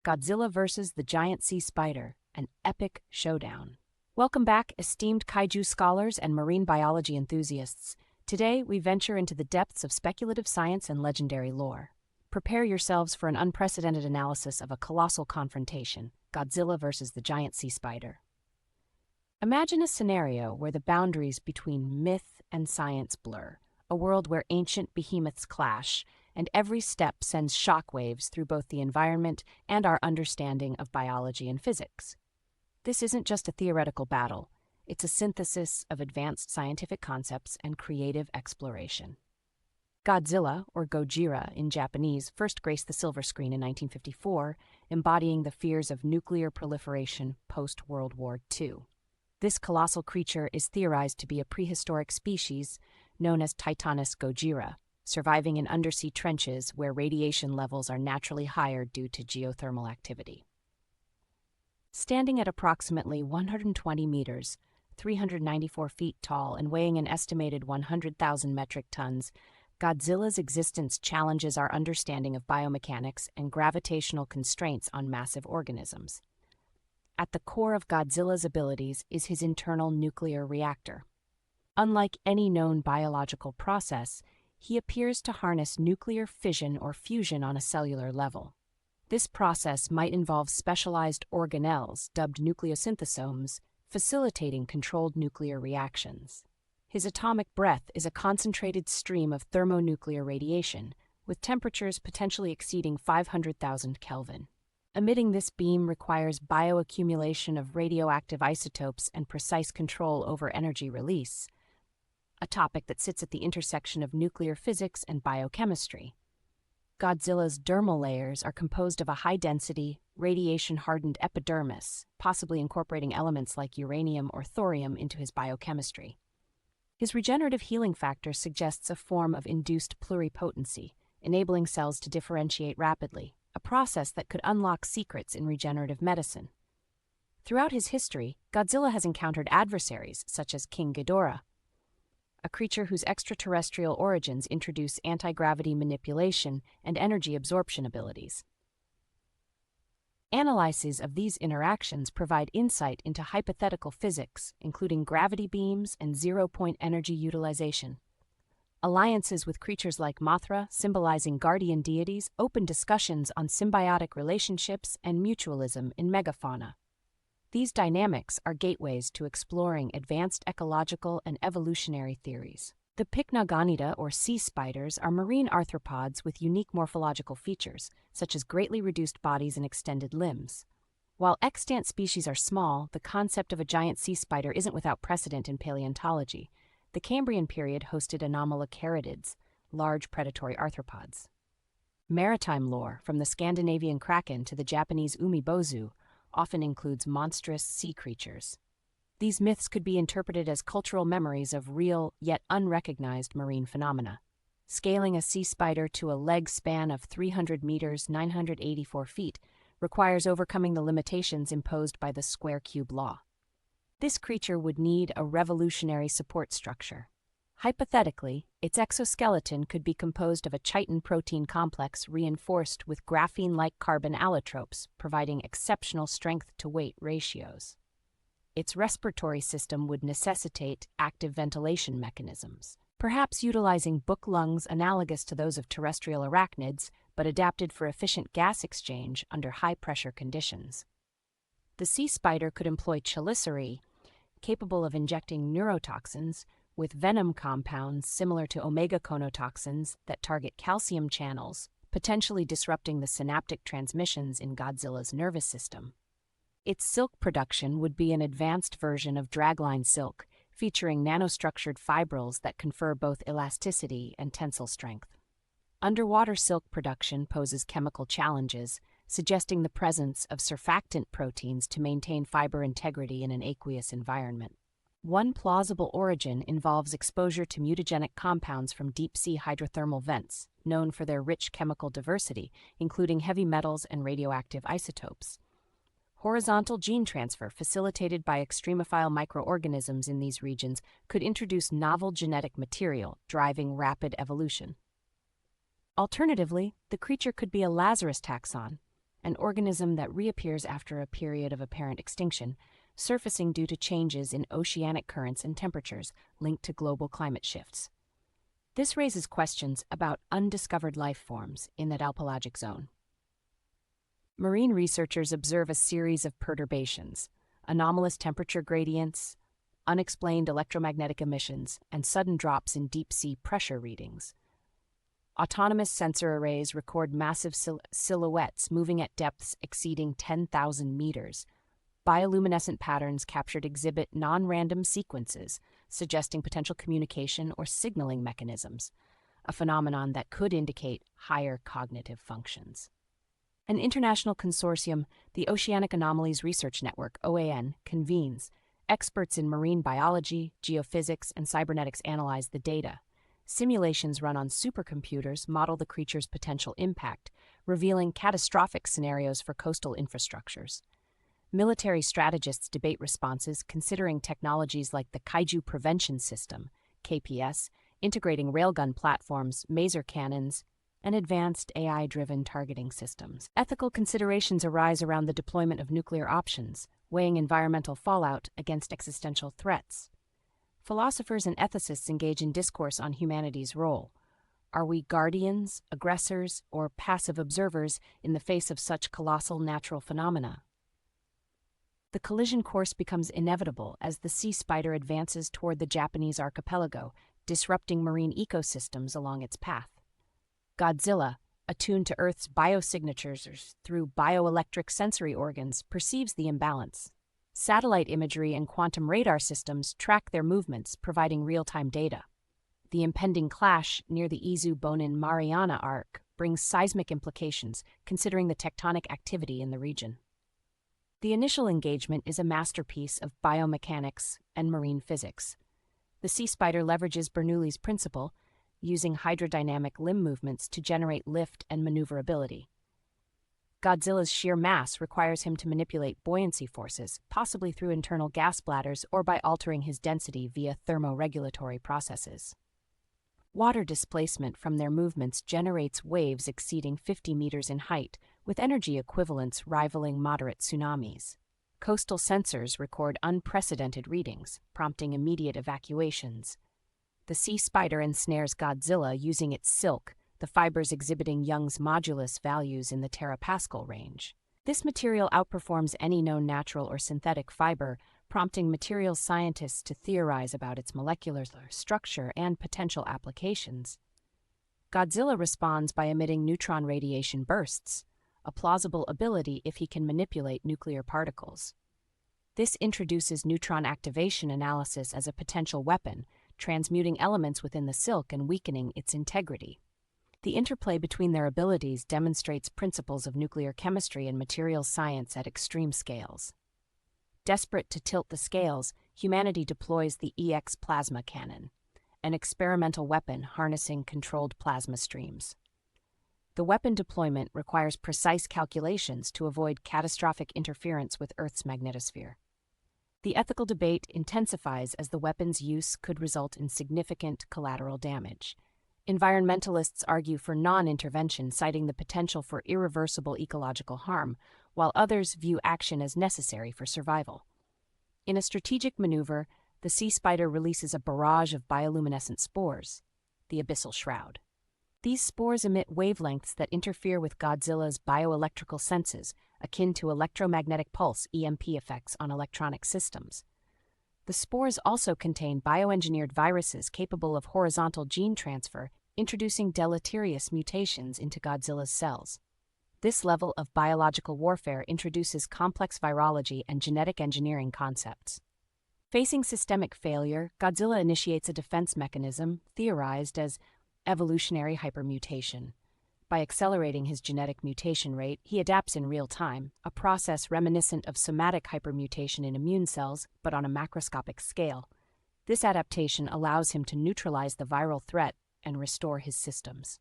Godzilla vs. the Giant Sea Spider, an epic showdown. Welcome back, esteemed kaiju scholars and marine biology enthusiasts. Today, we venture into the depths of speculative science and legendary lore. Prepare yourselves for an unprecedented analysis of a colossal confrontation, Godzilla vs. the Giant Sea Spider. Imagine a scenario where the boundaries between myth and science blur, a world where ancient behemoths clash, and every step sends shockwaves through both the environment and our understanding of biology and physics. This isn't just a theoretical battle, it's a synthesis of advanced scientific concepts and creative exploration. Godzilla, or Gojira in Japanese, first graced the silver screen in 1954, embodying the fears of nuclear proliferation post-World War II. This colossal creature is theorized to be a prehistoric species known as Titanus gojira, surviving in undersea trenches where radiation levels are naturally higher due to geothermal activity. Standing at approximately 120 meters, 394 feet tall, and weighing an estimated 100,000 metric tons, Godzilla's existence challenges our understanding of biomechanics and gravitational constraints on massive organisms. At the core of Godzilla's abilities is his internal nuclear reactor. Unlike any known biological process, he appears to harness nuclear fission or fusion on a cellular level. This process might involve specialized organelles, dubbed nucleosynthesomes, facilitating controlled nuclear reactions. His atomic breath is a concentrated stream of thermonuclear radiation, with temperatures potentially exceeding 500,000 Kelvin. Emitting this beam requires bioaccumulation of radioactive isotopes and precise control over energy release, a topic that sits at the intersection of nuclear physics and biochemistry. Godzilla's dermal layers are composed of a high-density, radiation-hardened epidermis, possibly incorporating elements like uranium or thorium into his biochemistry. His regenerative healing factor suggests a form of induced pluripotency, enabling cells to differentiate rapidly, a process that could unlock secrets in regenerative medicine. Throughout his history, Godzilla has encountered adversaries such as King Ghidorah, a creature whose extraterrestrial origins introduce anti-gravity manipulation and energy absorption abilities. Analyses of these interactions provide insight into hypothetical physics, including gravity beams and zero-point energy utilization. Alliances with creatures like Mothra, symbolizing guardian deities, open discussions on symbiotic relationships and mutualism in megafauna. These dynamics are gateways to exploring advanced ecological and evolutionary theories. The Pycnogonida, or sea spiders, are marine arthropods with unique morphological features, such as greatly reduced bodies and extended limbs. While extant species are small, the concept of a giant sea spider isn't without precedent in paleontology. The Cambrian period hosted anomalocaridids, large predatory arthropods. Maritime lore, from the Scandinavian kraken to the Japanese umebozu, often includes monstrous sea creatures. These myths could be interpreted as cultural memories of real, yet unrecognized marine phenomena. Scaling a sea spider to a leg span of 300 meters, 984 feet, requires overcoming the limitations imposed by the square-cube law. This creature would need a revolutionary support structure. Hypothetically, its exoskeleton could be composed of a chitin protein complex reinforced with graphene-like carbon allotropes, providing exceptional strength-to-weight ratios. Its respiratory system would necessitate active ventilation mechanisms, perhaps utilizing book lungs analogous to those of terrestrial arachnids, but adapted for efficient gas exchange under high-pressure conditions. The sea spider could employ chelicerae, capable of injecting neurotoxins, with venom compounds similar to omega-conotoxins that target calcium channels, potentially disrupting the synaptic transmissions in Godzilla's nervous system. Its silk production would be an advanced version of dragline silk, featuring nanostructured fibrils that confer both elasticity and tensile strength. Underwater silk production poses chemical challenges, suggesting the presence of surfactant proteins to maintain fiber integrity in an aqueous environment. One plausible origin involves exposure to mutagenic compounds from deep-sea hydrothermal vents, known for their rich chemical diversity, including heavy metals and radioactive isotopes. Horizontal gene transfer facilitated by extremophile microorganisms in these regions could introduce novel genetic material, driving rapid evolution. Alternatively, the creature could be a Lazarus taxon, an organism that reappears after a period of apparent extinction, surfacing due to changes in oceanic currents and temperatures linked to global climate shifts. This raises questions about undiscovered life forms in that alpelagic zone. Marine researchers observe a series of perturbations, anomalous temperature gradients, unexplained electromagnetic emissions, and sudden drops in deep-sea pressure readings. Autonomous sensor arrays record massive silhouettes moving at depths exceeding 10,000 meters. Bioluminescent patterns captured exhibit non-random sequences, suggesting potential communication or signaling mechanisms, a phenomenon that could indicate higher cognitive functions. An international consortium, the Oceanic Anomalies Research Network, OAN, convenes. Experts in marine biology, geophysics, and cybernetics analyze the data. Simulations run on supercomputers model the creature's potential impact, revealing catastrophic scenarios for coastal infrastructures. Military strategists debate responses, considering technologies like the Kaiju Prevention System, KPS, integrating railgun platforms, maser cannons, and advanced AI-driven targeting systems. Ethical considerations arise around the deployment of nuclear options, weighing environmental fallout against existential threats. Philosophers and ethicists engage in discourse on humanity's role. Are we guardians, aggressors, or passive observers in the face of such colossal natural phenomena? The collision course becomes inevitable as the sea spider advances toward the Japanese archipelago, disrupting marine ecosystems along its path. Godzilla, attuned to Earth's biosignatures through bioelectric sensory organs, perceives the imbalance. Satellite imagery and quantum radar systems track their movements, providing real-time data. The impending clash near the Izu-Bonin-Mariana Arc brings seismic implications, considering the tectonic activity in the region. The initial engagement is a masterpiece of biomechanics and marine physics. The sea spider leverages Bernoulli's principle, using hydrodynamic limb movements to generate lift and maneuverability. Godzilla's sheer mass requires him to manipulate buoyancy forces, possibly through internal gas bladders or by altering his density via thermoregulatory processes. Water displacement from their movements generates waves exceeding 50 meters in height, with energy equivalents rivaling moderate tsunamis. Coastal sensors record unprecedented readings, prompting immediate evacuations. The sea spider ensnares Godzilla using its silk, the fibers exhibiting Young's modulus values in the terapascal range. This material outperforms any known natural or synthetic fiber, prompting materials scientists to theorize about its molecular structure and potential applications. Godzilla responds by emitting neutron radiation bursts, a plausible ability if he can manipulate nuclear particles. This introduces neutron activation analysis as a potential weapon, transmuting elements within the silk and weakening its integrity. The interplay between their abilities demonstrates principles of nuclear chemistry and materials science at extreme scales. Desperate to tilt the scales, humanity deploys the EX plasma cannon, an experimental weapon harnessing controlled plasma streams. The weapon deployment requires precise calculations to avoid catastrophic interference with Earth's magnetosphere. The ethical debate intensifies as the weapon's use could result in significant collateral damage. Environmentalists argue for non-intervention, citing the potential for irreversible ecological harm, while others view action as necessary for survival. In a strategic maneuver, the sea spider releases a barrage of bioluminescent spores, the abyssal shroud. These spores emit wavelengths that interfere with Godzilla's bioelectrical senses, akin to electromagnetic pulse (EMP) effects on electronic systems. The spores also contain bioengineered viruses capable of horizontal gene transfer, introducing deleterious mutations into Godzilla's cells. This level of biological warfare introduces complex virology and genetic engineering concepts. Facing systemic failure, Godzilla initiates a defense mechanism theorized as evolutionary hypermutation. By accelerating his genetic mutation rate, he adapts in real time, a process reminiscent of somatic hypermutation in immune cells, but on a macroscopic scale. This adaptation allows him to neutralize the viral threat and restore his systems.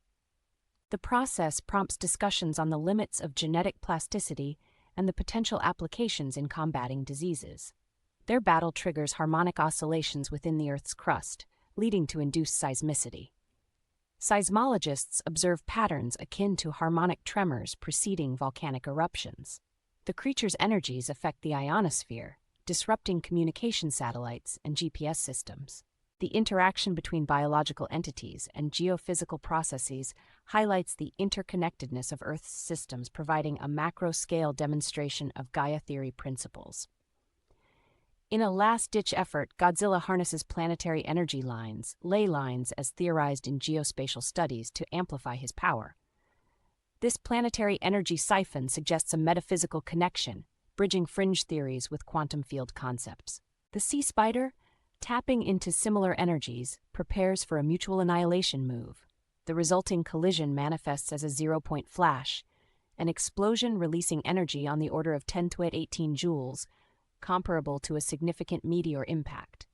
The process prompts discussions on the limits of genetic plasticity and the potential applications in combating diseases. Their battle triggers harmonic oscillations within the Earth's crust, leading to induced seismicity. Seismologists observe patterns akin to harmonic tremors preceding volcanic eruptions. The creature's energies affect the ionosphere, disrupting communication satellites and GPS systems. The interaction between biological entities and geophysical processes highlights the interconnectedness of Earth's systems, providing a macro-scale demonstration of Gaia theory principles. In a last-ditch effort, Godzilla harnesses planetary energy lines, ley lines as theorized in geospatial studies, to amplify his power. This planetary energy siphon suggests a metaphysical connection, bridging fringe theories with quantum field concepts. The sea spider, tapping into similar energies, prepares for a mutual annihilation move. The resulting collision manifests as a zero-point flash, an explosion releasing energy on the order of 10 to 18 joules, comparable to a significant meteor impact.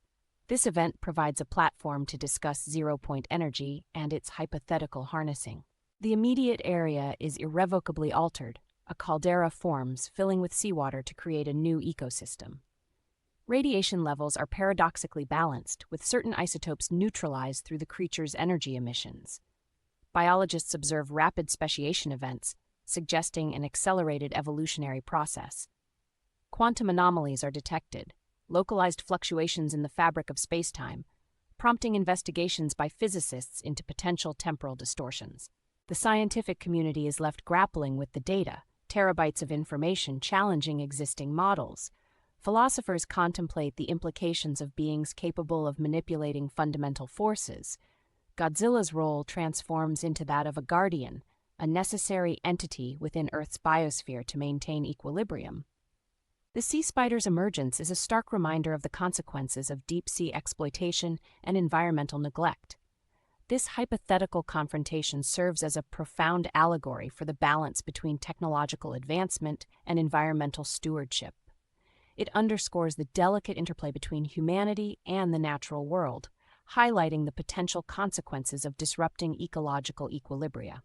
This event provides a platform to discuss zero-point energy and its hypothetical harnessing. The immediate area is irrevocably altered. A caldera forms, filling with seawater to create a new ecosystem. Radiation levels are paradoxically balanced, with certain isotopes neutralized through the creature's energy emissions. Biologists observe rapid speciation events, suggesting an accelerated evolutionary process. Quantum anomalies are detected, localized fluctuations in the fabric of spacetime, prompting investigations by physicists into potential temporal distortions. The scientific community is left grappling with the data, terabytes of information challenging existing models. Philosophers contemplate the implications of beings capable of manipulating fundamental forces. Godzilla's role transforms into that of a guardian, a necessary entity within Earth's biosphere to maintain equilibrium. The sea spider's emergence is a stark reminder of the consequences of deep-sea exploitation and environmental neglect. This hypothetical confrontation serves as a profound allegory for the balance between technological advancement and environmental stewardship. It underscores the delicate interplay between humanity and the natural world, highlighting the potential consequences of disrupting ecological equilibria.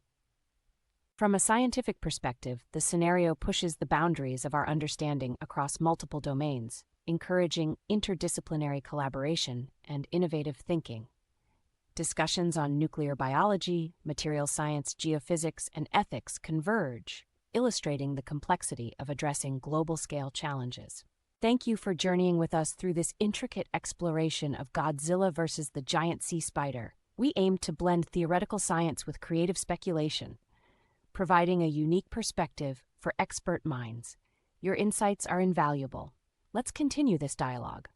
From a scientific perspective, the scenario pushes the boundaries of our understanding across multiple domains, encouraging interdisciplinary collaboration and innovative thinking. Discussions on nuclear biology, material science, geophysics, and ethics converge, illustrating the complexity of addressing global-scale challenges. Thank you for journeying with us through this intricate exploration of Godzilla versus the giant sea spider. We aim to blend theoretical science with creative speculation, providing a unique perspective for expert minds. Your insights are invaluable. Let's continue this dialogue.